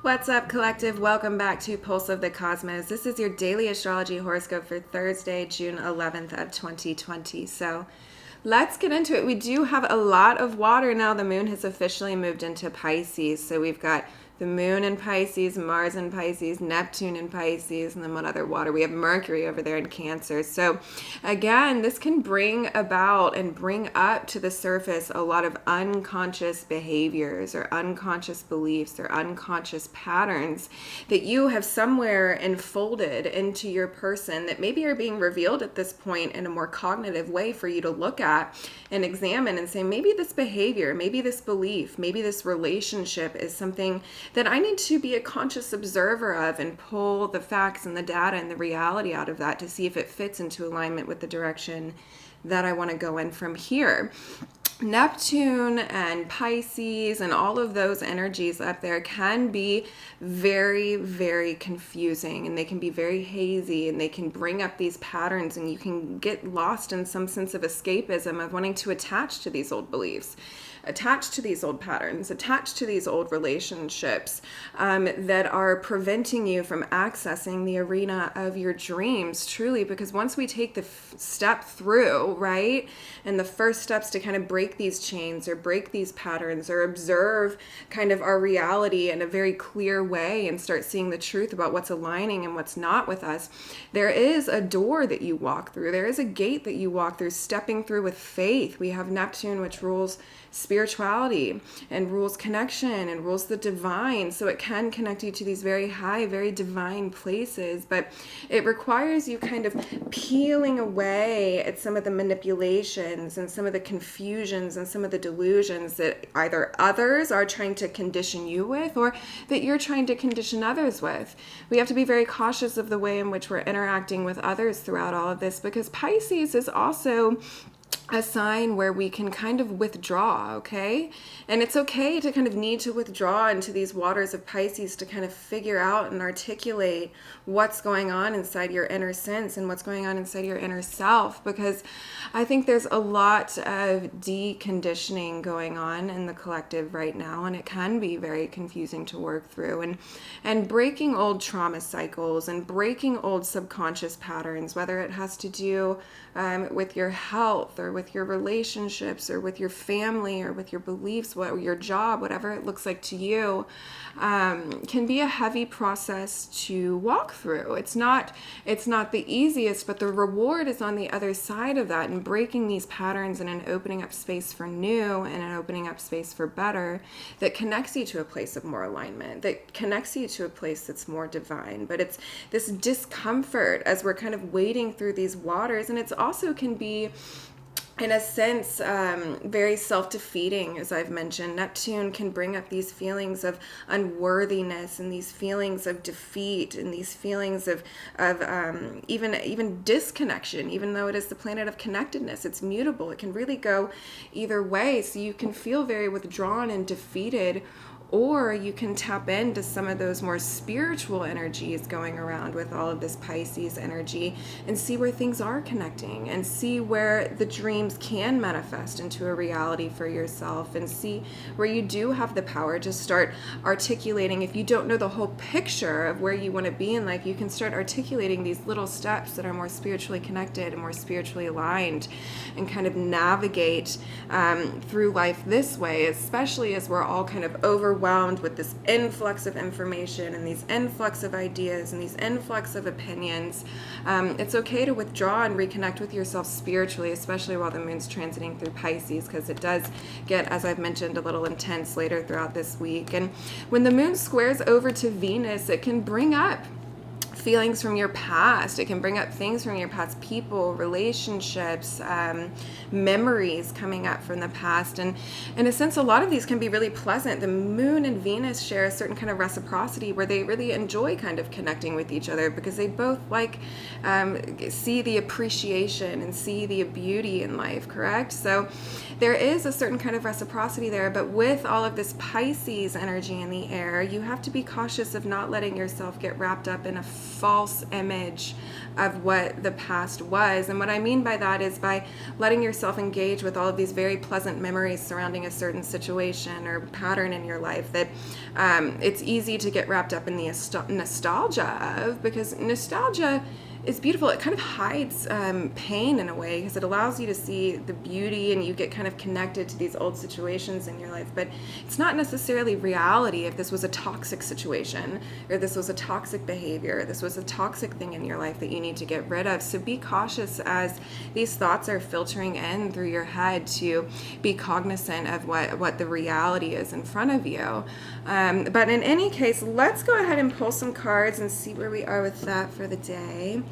What's up, collective? Welcome back to Pulse of the Cosmos. This is your daily astrology horoscope for Thursday, June 11th of 2020. So let's get into it. We do have a lot of water now. The moon has officially moved into Pisces. So we've got the moon in Pisces, Mars in Pisces, Neptune in Pisces, and then what other water? We have Mercury over there in Cancer. So again, this can bring about and bring up to the surface a lot of unconscious behaviors or unconscious beliefs or unconscious patterns that you have somewhere enfolded into your person that maybe are being revealed at this point in a more cognitive way for you to look at and examine and say, maybe this behavior, maybe this belief, maybe this relationship is something that I need to be a conscious observer of and pull the facts and the data and the reality out of that to see if it fits into alignment with the direction that I want to go in from here. Neptune and Pisces and all of those energies up there can be very, very confusing, and they can be very hazy, and they can bring up these patterns, and you can get lost in some sense of escapism of wanting to attach to these old beliefs, attached to these old patterns, attached to these old relationships that are preventing you from accessing the arena of your dreams, truly, because once we take the step through, right, and the first steps to kind of break these chains or break these patterns or observe kind of our reality in a very clear way and start seeing the truth about what's aligning and what's not with us, there is a door that you walk through. There is a gate that you walk through, stepping through with faith. We have Neptune, which rules spirituality and rules connection and rules the divine. So it can connect you to these very high, very divine places, but it requires you kind of peeling away at some of the manipulations and some of the confusions and some of the delusions that either others are trying to condition you with or that you're trying to condition others with. We have to be very cautious of the way in which we're interacting with others throughout all of this, because Pisces is also a sign where we can kind of withdraw, okay? And it's okay to kind of need to withdraw into these waters of Pisces to kind of figure out and articulate what's going on inside your inner sense and what's going on inside your inner self, because I think there's a lot of deconditioning going on in the collective right now, and it can be very confusing to work through, and breaking old trauma cycles and breaking old subconscious patterns, whether it has to do with your health or with your relationships or with your family or with your beliefs, your job, whatever it looks like to you, can be a heavy process to walk through. It's not the easiest, but the reward is on the other side of that, and breaking these patterns and opening up space for new and an opening up space for better that connects you to a place of more alignment, that connects you to a place that's more divine. But it's this discomfort as we're kind of wading through these waters, and it's also can be, in a sense, very self-defeating, as I've mentioned. Neptune can bring up these feelings of unworthiness and these feelings of defeat and these feelings of even disconnection. Even though it is the planet of connectedness, it's mutable. It can really go either way. So you can feel very withdrawn and defeated, or you can tap into some of those more spiritual energies going around with all of this Pisces energy and see where things are connecting and see where the dreams can manifest into a reality for yourself, and see where you do have the power to start articulating. If you don't know the whole picture of where you want to be in life, you can start articulating these little steps that are more spiritually connected and more spiritually aligned and kind of navigate through life this way, especially as we're all kind of overwhelmed with this influx of information and these influx of ideas and these influx of opinions. It's okay to withdraw and reconnect with yourself spiritually, especially while the moon's transiting through Pisces, because it does get, as I've mentioned, a little intense later throughout this week. And when the moon squares over to Venus, it can bring up feelings from your past. It can bring up things from your past, people, relationships, memories coming up from the past. And in a sense, a lot of these can be really pleasant. The moon and Venus share a certain kind of reciprocity where they really enjoy kind of connecting with each other, because they both see the appreciation and see the beauty in life, correct? So there is a certain kind of reciprocity there, but with all of this Pisces energy in the air, you have to be cautious of not letting yourself get wrapped up in a false image of what the past was. And what I mean by that is by letting yourself engage with all of these very pleasant memories surrounding a certain situation or pattern in your life that it's easy to get wrapped up in the nostalgia of, because nostalgia is beautiful. It kind of hides pain in a way, because it allows you to see the beauty, and you get kind of connected to these old situations in your life. But it's not necessarily reality. If this was a toxic situation, or this was a toxic behavior, this was a toxic thing in your life that you need to get rid of. So be cautious as these thoughts are filtering in through your head, to be cognizant of what the reality is in front of you. But in any case, let's go ahead and pull some cards and see where we are with that for the day.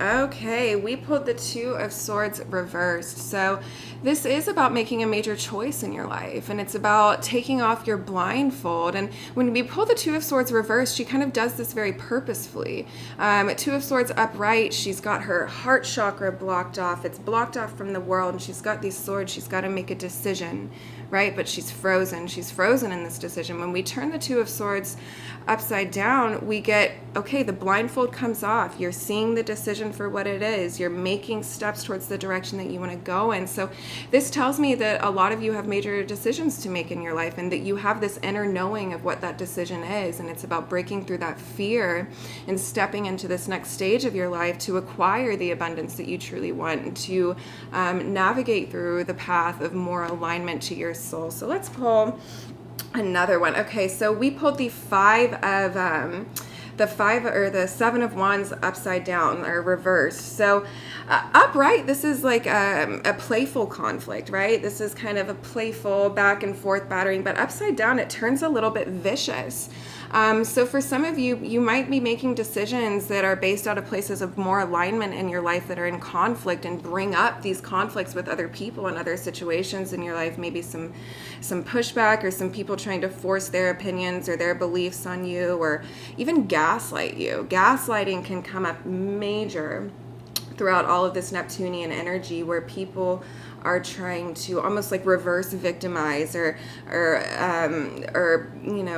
Okay, we pulled the Two of Swords reversed. So this is about making a major choice in your life, and it's about taking off your blindfold. And when we pull the Two of Swords reversed, she kind of does this very purposefully. Two of Swords upright, she's got her heart chakra blocked off. It's blocked off from the world, and she's got these swords. She's got to make a decision, right? But she's frozen. She's frozen in this decision. When we turn the Two of Swords upside down, we get, okay, the blindfold comes off. You're seeing the decision for what it is. You're making steps towards the direction that you want to go in. So this tells me that a lot of you have major decisions to make in your life, and that you have this inner knowing of what that decision is. And it's about breaking through that fear and stepping into this next stage of your life to acquire the abundance that you truly want, and to navigate through the path of more alignment to your soul. So let's pull another one. Okay, so we pulled the Seven of Wands upside down, or reversed. So upright, this is like a playful conflict, right? This is kind of a playful back and forth battering, but upside down, it turns a little bit vicious. So for some of you, you might be making decisions that are based out of places of more alignment in your life, that are in conflict, and bring up these conflicts with other people and other situations in your life. Maybe some pushback, or some people trying to force their opinions or their beliefs on you, or even gaslight you. Gaslighting can come up major throughout all of this Neptunian energy, where people are trying to almost like reverse victimize, or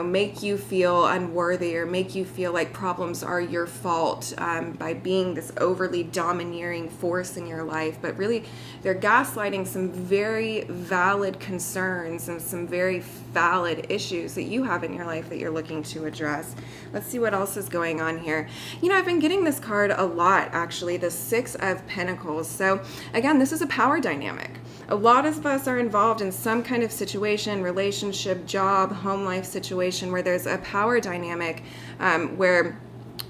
make you feel unworthy, or make you feel like problems are your fault, by being this overly domineering force in your life. But really, they're gaslighting some very valid concerns and some very valid issues that you have in your life that you're looking to address. Let's see what else is going on here. I've been getting this card a lot, actually, the Six of Pentacles. So again, this is a power dynamic. A lot of us are involved in some kind of situation, relationship, job, home life situation, where there's a power dynamic, where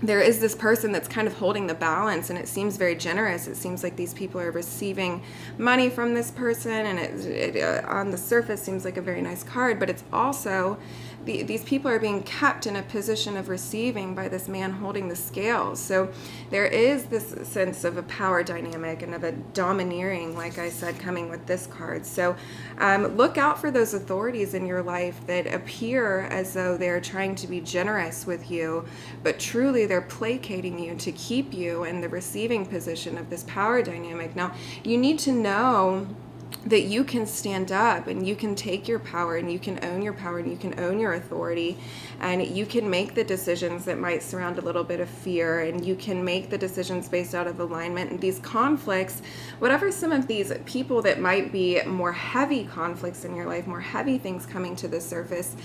there is this person that's kind of holding the balance, and it seems very generous. It seems like these people are receiving money from this person, and it on the surface seems like a very nice card, but it's also these people are being kept in a position of receiving by this man holding the scales. So there is this sense of a power dynamic and of a domineering, like I said, coming with this card. So look out for those authorities in your life that appear as though they're trying to be generous with you, but truly they're placating you to keep you in the receiving position of this power dynamic. Now, you need to know that you can stand up, and you can take your power, and you can own your power, and you can own your authority, and you can make the decisions that might surround a little bit of fear, and you can make the decisions based out of alignment. And these conflicts, whatever some of these people that might be more heavy conflicts in your life, more heavy things coming to the surface,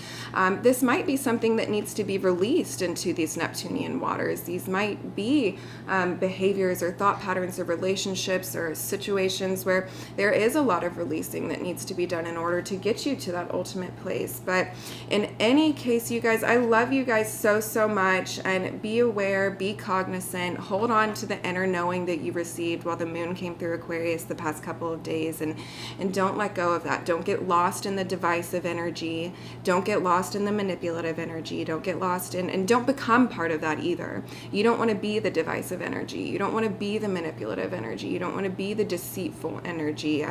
this might be something that needs to be released into these Neptunian waters. These might be behaviors or thought patterns or relationships or situations where there is a lot of releasing that needs to be done in order to get you to that ultimate place. But in any case, you guys, I love you guys so much, and be aware, be cognizant, hold on to the inner knowing that you received while the moon came through Aquarius the past couple of days, and don't let go of that. Don't get lost in the divisive energy. Don't get lost in the manipulative energy. Don't get lost in, and don't become part of that either. You don't want to be the divisive energy. You don't want to be the manipulative energy. You don't want to be the deceitful energy,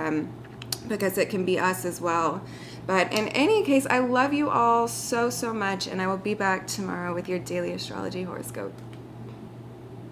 because it can be us as well. But in any case, I love you all so much, and I will be back tomorrow with your daily astrology horoscope.